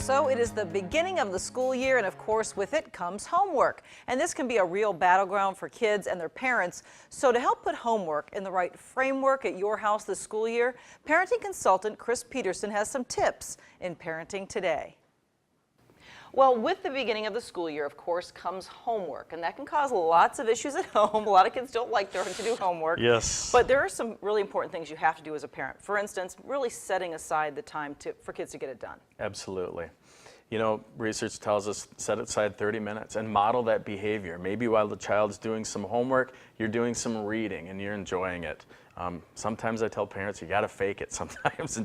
So it is the beginning of the school year, and of course with it comes homework. And this can be a real battleground for kids and their parents. So to help put homework in the right framework at your house this school year, parenting consultant Chris Peterson has some tips in Parenting Today. Well, with the beginning of the school year, of course, comes homework, and that can cause lots of issues at home. A lot of kids don't like to do homework. Yes. But there are some really important things you have to do as a parent. For instance, really setting aside the time for kids to get it done. Absolutely. You know, research tells us set aside 30 minutes and model that behavior. Maybe while the child's doing some homework, you're doing some reading and you're enjoying it. Sometimes I tell parents you got to fake it sometimes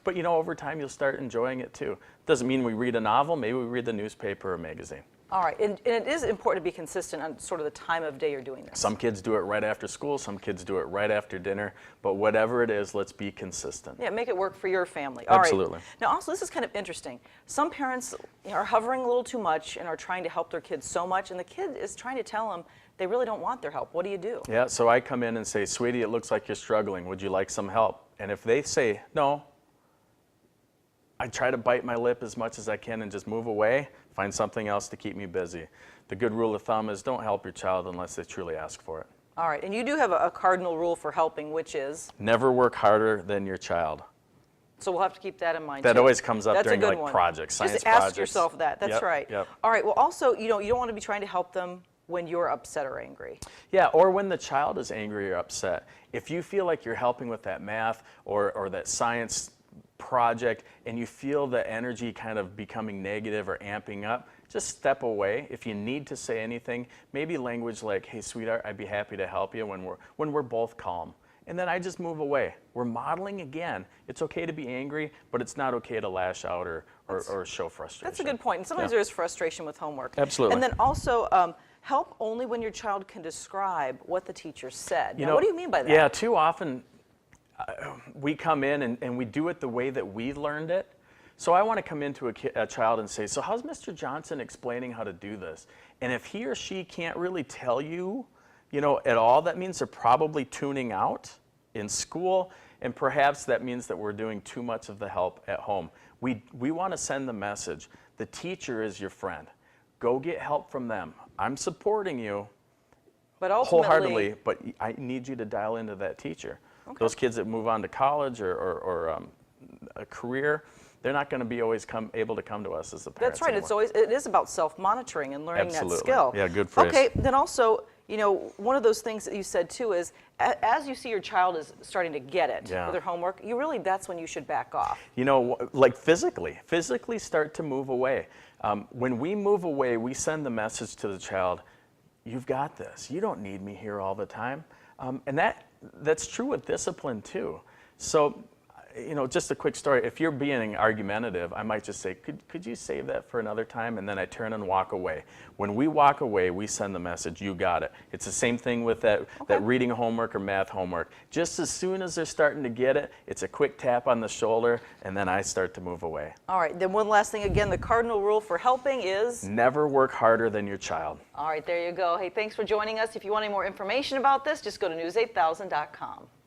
but you know, over time you'll start enjoying it too. Doesn't mean we read a novel, maybe we read the newspaper or magazine. All right, and it is important to be consistent on sort of the time of day you're doing this. Some kids do it right after school, some kids do it right after dinner, but whatever it is, let's be consistent. Yeah, make it work for your family. Absolutely. All right. Now also, this is kind of interesting. Some parents are hovering a little too much and are trying to help their kids so much, and the kid is trying to tell them they really don't want their help. What do you do? Yeah, so I come in and say, sweetie, it looks like you're struggling. Would you like some help? And if they say no, I try to bite my lip as much as I can and just move away, find something else to keep me busy. The good rule of thumb is don't help your child unless they truly ask for it. All right, and you do have a cardinal rule for helping, which is? Never work harder than your child. So we'll have to keep that in mind. That too. always comes up That's during like one. projects, science Just projects. ask yourself that. That's right. Yep. All right, well also, you don't want to be trying to help them when you're upset or angry. Yeah, or when the child is angry or upset. If you feel like you're helping with that math or that science project and you feel the energy kind of becoming negative or amping up, just step away. If you need to say anything, maybe language like, hey sweetheart, I'd be happy to help you when we're both calm. And then I just move away. We're modeling again. It's okay to be angry, but it's not okay to lash out or show frustration. That's a good point. And sometimes Yeah. there is frustration with homework. Absolutely. And then also, help only when your child can describe what the teacher said. Now, what do you mean by that? Yeah, too often we come in and we do it the way that we learned it. So I want to come into a child and say, so how's Mr. Johnson explaining how to do this? And if he or she can't really tell you, at all, that means they're probably tuning out in school, and perhaps that means that we're doing too much of the help at home. We want to send the message, the teacher is your friend. Go get help from them. I'm supporting you but ultimately, wholeheartedly, but I need you to dial into that teacher. Okay. Those kids that move on to college or a career, they're not going to be always able to come to us as the parents. That's right. Anymore. It is about self-monitoring and learning Absolutely. that skill. Yeah, good phrase. Okay, then also, one of those things that you said too is, as you see your child is starting to get it with their homework, that's when you should back off. Like physically start to move away. When we move away, we send the message to the child, you've got this. You don't need me here all the time. And that's true with discipline too. So, just a quick story. If you're being argumentative, I might just say, could you save that for another time? And then I turn and walk away. When we walk away, we send the message, you got it. It's the same thing with that reading homework or math homework. Just as soon as they're starting to get it, it's a quick tap on the shoulder, and then I start to move away. All right, then one last thing again, the cardinal rule for helping is? Never work harder than your child. All right, there you go. Hey, thanks for joining us. If you want any more information about this, just go to news8000.com.